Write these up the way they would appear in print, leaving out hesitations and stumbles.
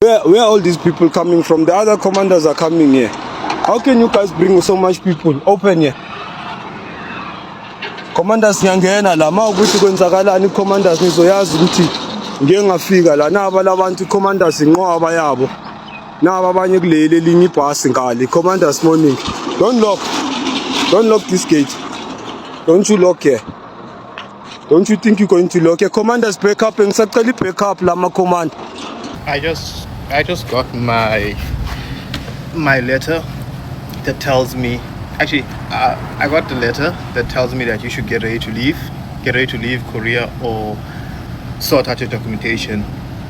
Where are all these people coming from? The other commanders are coming here. How can you guys bring so much people? Open here. Commanders nyangena la mawukuthi kwenzakalani commanders nizoyazi ukuthi ngeke ngafika la naba labantu commanders inqwaba yabo. Naba abanye kuleli elinye ibhasi ngale commanders morning. Don't lock this gate. Don't you lock here. Don't you think you're going to lock here? Commanders back up and ngisacela back up lama command. I just got my letter that tells me, actually I got the letter that tells me that you should get ready to leave Korea or sort out your documentation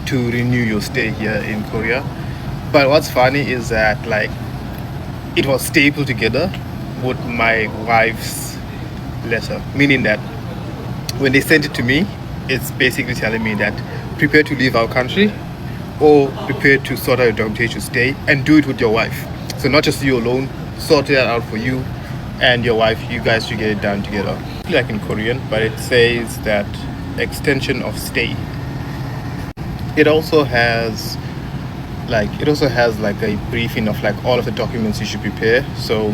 to renew your stay here in Korea. But what's funny is that like it was stapled together with my wife's letter, meaning that when they sent it to me, it's basically telling me that prepare to leave our country or prepare to sort out your documentation to stay, and do it with your wife. So not just you alone, sort it out for you and your wife. You guys should get it done together. Like in Korean, but it says that extension of stay. It also has like a briefing of like all of the documents you should prepare. So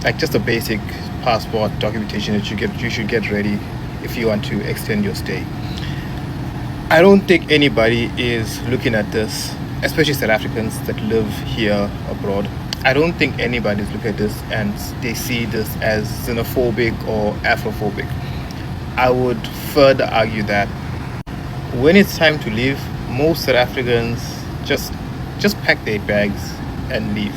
like just a basic passport documentation that you should get ready if you want to extend your stay. I don't think anybody is looking at this, especially South Africans that live here abroad. I don't think anybody's looking at this and they see this as xenophobic or Afrophobic. I would further argue that when it's time to leave, most South Africans just pack their bags and leave.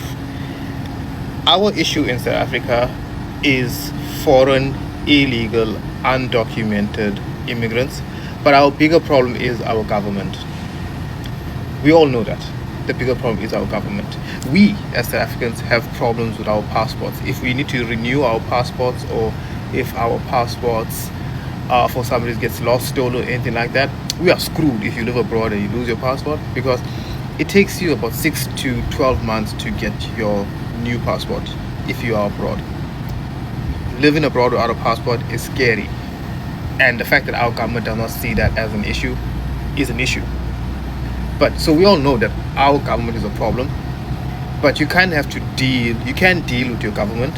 Our issue in South Africa is foreign, illegal, undocumented immigrants. But our bigger problem is our government. We all know that. The bigger problem is our government. We, as South Africans, have problems with our passports. If we need to renew our passports, or if our passports for some reason gets lost, stolen, or anything like that, we are screwed if you live abroad and you lose your passport, because it takes you about 6 to 12 months to get your new passport if you are abroad. Living abroad without a passport is scary. And the fact that our government does not see that as an issue is an issue. But so we all know that our government is a problem, but you can't deal with your government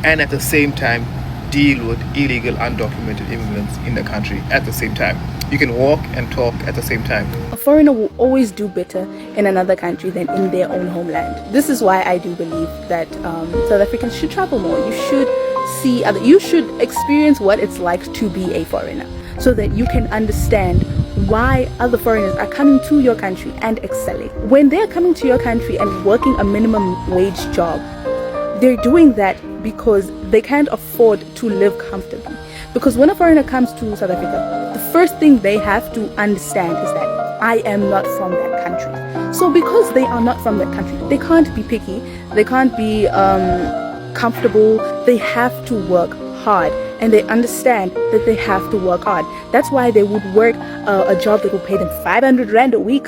and at the same time deal with illegal undocumented immigrants in the country at the same time. You can walk and talk at the same time. A foreigner will always do better in another country than in their own homeland. This is why I do believe that South Africans should travel more. You should experience what it's like to be a foreigner, so that you can understand why other foreigners are coming to your country and excelling. When they're coming to your country and working a minimum wage job, they're doing that because they can't afford to live comfortably. Because when a foreigner comes to South Africa, the first thing they have to understand is that I am not from that country. So because they are not from that country, they can't be picky, they can't be comfortable, they have to work hard, and they understand that they have to work hard. That's why they would work a job that will pay them 500 Rand a week,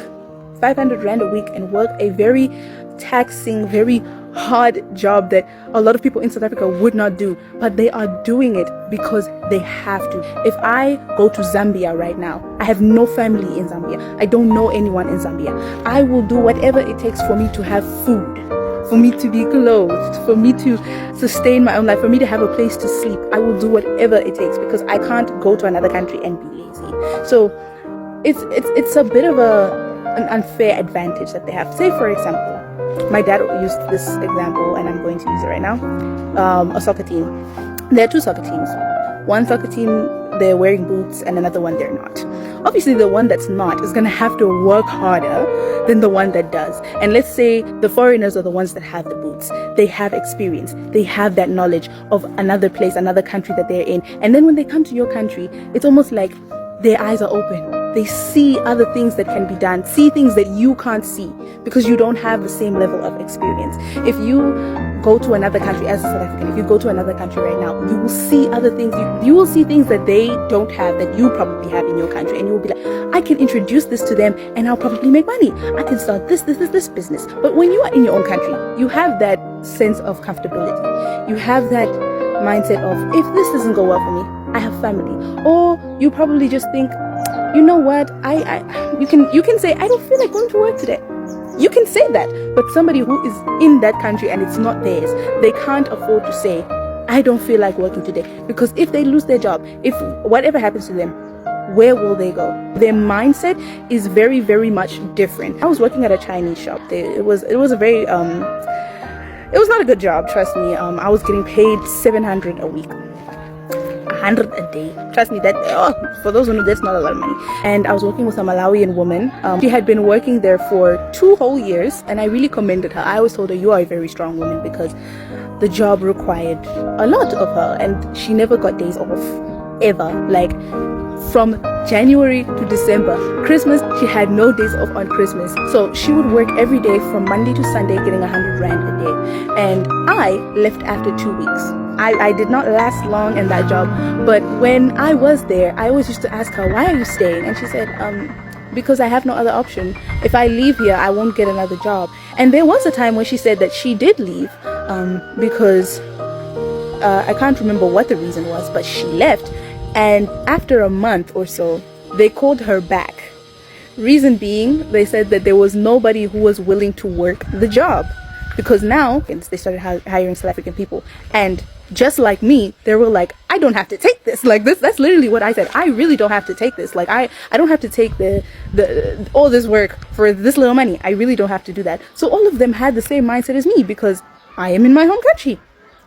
and work a very taxing, very hard job that a lot of people in South Africa would not do, but they are doing it because they have to. If I go to Zambia right now, I have no family in Zambia, I don't know anyone in Zambia, I will do whatever it takes for me to have food, for me to be clothed, for me to sustain my own life, for me to have a place to sleep. I will do whatever it takes because I can't go to another country and be lazy. So it's a bit of an unfair advantage that they have. Say for example, my dad used this example and I'm going to use it right now. A soccer team. There are two soccer teams. One soccer team, they're wearing boots, and another one they're not. Obviously the one that's not is going to have to work harder than the one that does. And let's say the foreigners are the ones that have the boots. They have experience, they have that knowledge of another place, another country that they're in. And then when they come to your country, it's almost like their eyes are open. They see other things that can be done, see things that you can't see because you don't have the same level of experience. If you go to another country as a South African, if you go to another country right now, you will see other things. You will see things that they don't have that you probably have in your country, and you will be like, I can introduce this to them and I'll probably make money. I can start this business. But when you are in your own country, you have that sense of comfortability. You have that mindset of, if this doesn't go well for me, I have family. Or you probably just think, you know what, you can say, I don't feel like going to work today. You can say that, but somebody who is in that country and it's not theirs, they can't afford to say, I don't feel like working today. Because if they lose their job, if whatever happens to them, where will they go? Their mindset is very, very much different. I was working at a Chinese shop. It was a very it was not a good job, trust me. I was getting paid 700 a week. 100 a day. Trust me, that for those who know, that's not a lot of money. And I was working with a Malawian woman. She had been working there for 2 whole years, and I really commended her. I always told her, you are a very strong woman, because the job required a lot of her, and she never got days off, ever. Like, from January to December. Christmas, she had no days off on Christmas. So she would work every day from Monday to Sunday, getting 100 rand a day. And I left after 2 weeks. I did not last long in that job, but when I was there, I always used to ask her, why are you staying? And she said, because I have no other option. If I leave here, I won't get another job. And there was a time when she said that she did leave because I can't remember what the reason was, but she left. And after a month or so, they called her back. Reason being, they said that there was nobody who was willing to work the job. Because now, they started hiring South African people. And just like me, they were like, I don't have to take this. Like, that's literally what I said. I really don't have to take this. Like, I don't have to take all this work for this little money. I really don't have to do that. So all of them had the same mindset as me, because I am in my home country.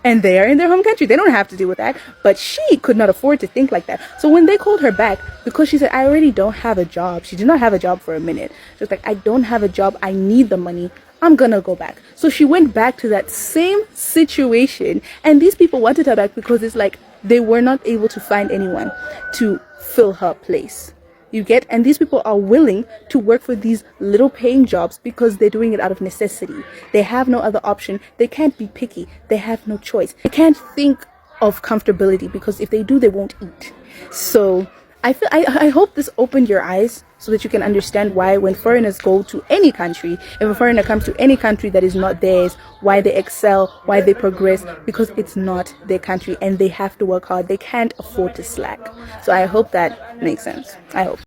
And they are in their home country. They don't have to deal with that. But she could not afford to think like that. So when they called her back, because she said, I already don't have a job. She did not have a job for a minute. She was like, I don't have a job. I need the money. I'm gonna go back. So she went back to that same situation. And these people wanted her back because it's like they were not able to find anyone to fill her place. You get? And these people are willing to work for these little paying jobs because they're doing it out of necessity. They have no other option. They can't be picky. They have no choice. They can't think of comfortability, because if they do, they won't eat. So I hope this opened your eyes so that you can understand why, when foreigners go to any country, if a foreigner comes to any country that is not theirs, why they excel, why they progress, because it's not their country and they have to work hard. They can't afford to slack. So I hope that makes sense. I hope.